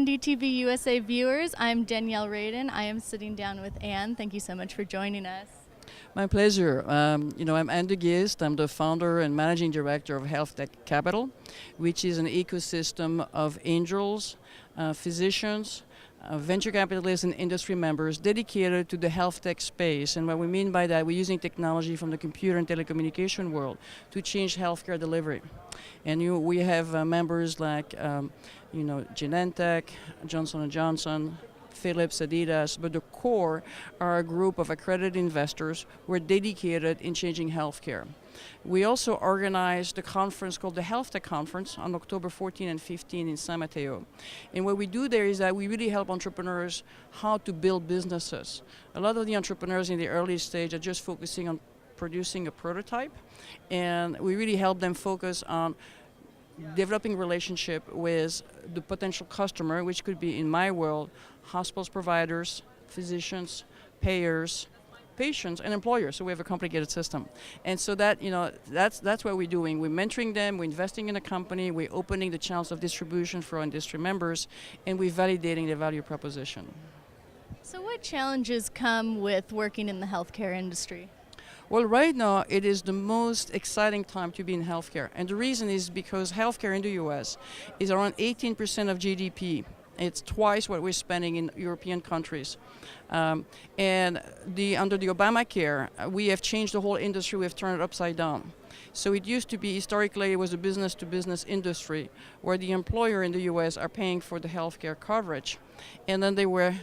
DTV USA viewers. I'm Danielle Radin. I am sitting down with Anne. Thank you so much for joining us. My pleasure. I'm DeGheest. I'm the founder and managing director of Health Tech Capital, which is an ecosystem of angels, physicians, venture capitalists, and industry members dedicated to the health tech space. And what we mean by that, we're using technology from the computer and telecommunication world to change healthcare delivery. And we have members like Genentech, Johnson & Johnson, Philips, Adidas, but the core are a group of accredited investors who are dedicated in changing healthcare. We also organized a conference called the Health Tech Conference on October 14 and 15 in San Mateo. And what we do there is that we really help entrepreneurs how to build businesses. A lot of the entrepreneurs in the early stage are just focusing on producing a prototype, and we really help them focus on developing relationship with the potential customer, which could be, in my world, hospitals, providers, physicians, payers, patients, and employers. So we have a complicated system. And so that's what we're doing. We're mentoring them, we're investing in a company, we're opening the channels of distribution for our industry members, and we're validating the value proposition. So what challenges come with working in the healthcare industry? Well, right now, it is the most exciting time to be in healthcare. And the reason is because healthcare in the US is around 18% of GDP. It's twice what we're spending in European countries. And under the Obamacare, we have changed the whole industry. We have turned it upside down. So it used to be, historically, it was a business-to-business industry where the employer in the US are paying for the healthcare coverage. And then they were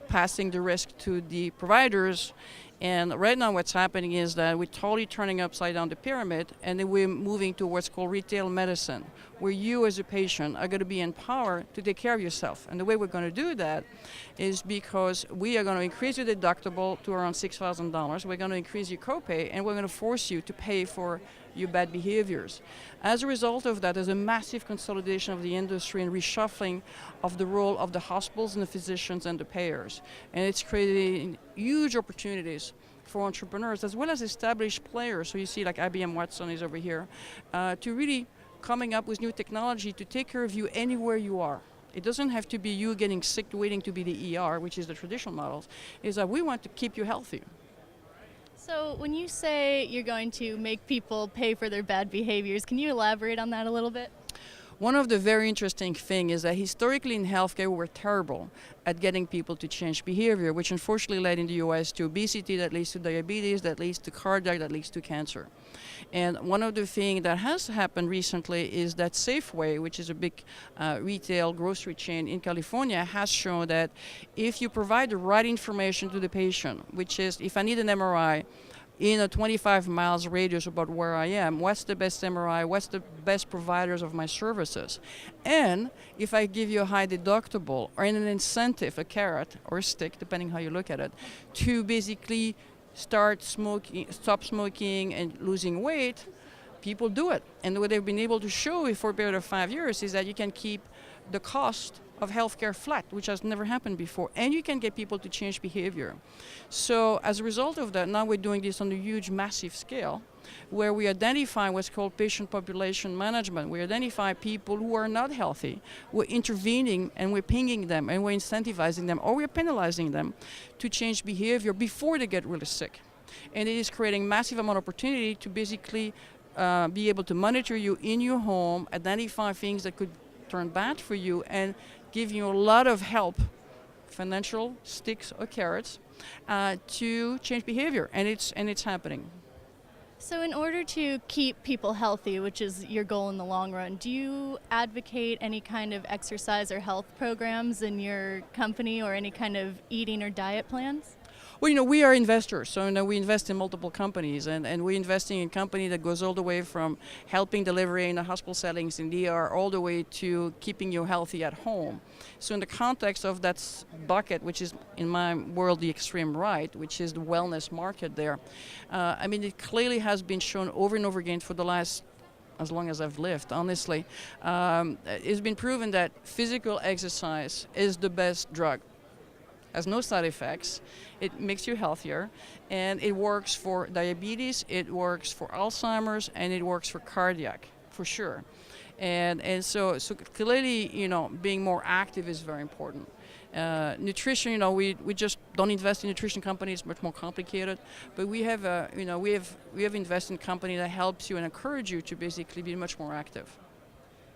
passing the risk to the providers. And right now what's happening is that we're totally turning upside down the pyramid, and then we're moving to what's called retail medicine, where you as a patient are going to be empowered to take care of yourself. And the way we're going to do that is because we are going to increase your deductible to around $6,000. We're going to increase your copay, and we're going to force you to pay for your bad behaviors. As a result of that, there's a massive consolidation of the industry and reshuffling of the role of the hospitals and the physicians and the payers. And it's creating huge opportunities for entrepreneurs as well as established players. So you see like IBM Watson is over here, to really coming up with new technology to take care of you anywhere you are. It doesn't have to be you getting sick waiting to be the ER, which is the traditional models. Is that we want to keep you healthy. So when you say you're going to make people pay for their bad behaviors, can you elaborate on that a little bit? One of the very interesting things is that historically in healthcare we were terrible at getting people to change behavior, which unfortunately led in the US to obesity, that leads to diabetes, that leads to cardiac, that leads to cancer. And one of the things that has happened recently is that Safeway, which is a big retail grocery chain in California, has shown that if you provide the right information to the patient, which is if I need an MRI, in a 25 miles radius about where I am, what's the best MRI, what's the best providers of my services. And if I give you a high deductible or an incentive, a carrot or a stick, depending how you look at it, to basically stop smoking and losing weight, people do it. And what they've been able to show for a period of 5 years is that you can keep the cost of healthcare flat, which has never happened before, and you can get people to change behavior. So as a result of that, now we're doing this on a huge, massive scale, where we identify what's called patient population management. We identify people who are not healthy. We're intervening and we're pinging them and we're incentivizing them or we're penalizing them to change behavior before they get really sick. And it is creating massive amount of opportunity to basically be able to monitor you in your home, identify things that could turn bad for you, and give you a lot of help, financial sticks or carrots, to change behavior, and it's happening. So in order to keep people healthy, which is your goal in the long run, do you advocate any kind of exercise or health programs in your company or any kind of eating or diet plans? Well, we are investors, so we invest in multiple companies, and we're investing in a company that goes all the way from helping delivery in the hospital settings in DR all the way to keeping you healthy at home. So in the context of that bucket, which is in my world the extreme right, which is the wellness market there, it clearly has been shown over and over again for the last as long as I've lived, honestly. It's been proven that physical exercise is the best drug. Has no side effects, it makes you healthier, and it works for diabetes, it works for Alzheimer's, and it works for cardiac, for sure. And so clearly, being more active is very important. Nutrition, we just don't invest in nutrition companies. It's much more complicated. But we have, we have invested in a company that helps you and encourage you to basically be much more active.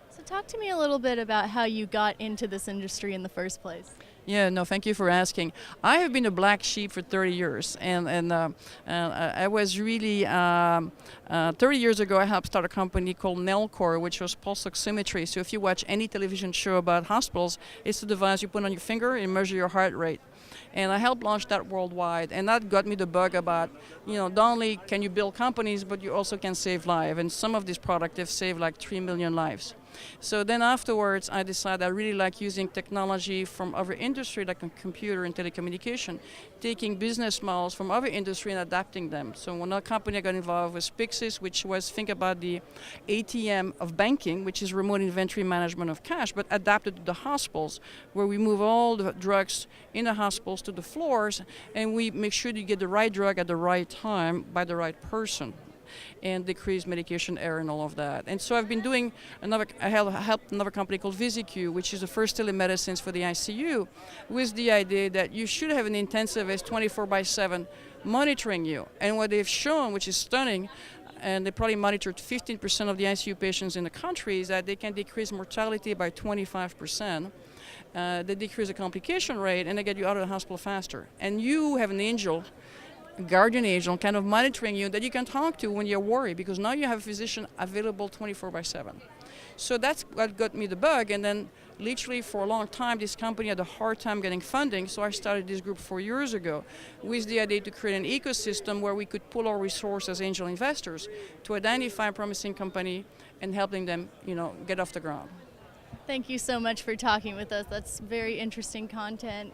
So talk to me a little bit about how you got into this industry in the first place. Yeah, no, thank you for asking. I have been a black sheep for 30 years, and I was really 30 years ago. I helped start a company called Nellcore, which was pulse oximetry. So if you watch any television show about hospitals, it's the device you put on your finger and measure your heart rate. And I helped launch that worldwide, and that got me the bug about, not only can you build companies, but you also can save lives. And some of these products have saved like 3 million lives. So then afterwards, I decided I really like using technology from other industry, like computer and telecommunication, taking business models from other industry and adapting them. So one other company I got involved with Pixis, which was, think about the ATM of banking, which is remote inventory management of cash, but adapted to the hospitals, where we move all the drugs in the hospitals to the floors, and we make sure you get the right drug at the right time by the right person, and decrease medication error and all of that. And so I've been doing I helped another company called VisiQ, which is the first telemedicines for the ICU, with the idea that you should have an intensivist 24/7 monitoring you. And what they've shown, which is stunning, and they probably monitored 15% of the ICU patients in the country, is that they can decrease mortality by 25%. They decrease the complication rate, and they get you out of the hospital faster. And you have an angel, guardian angel, kind of monitoring you that you can talk to when you're worried, because now you have a physician available 24/7. So that's what got me the bug. And then literally for a long time, this company had a hard time getting funding. So I started this group 4 years ago with the idea to create an ecosystem where we could pool our resources as angel investors to identify a promising company and helping them, get off the ground. Thank you so much for talking with us. That's very interesting content.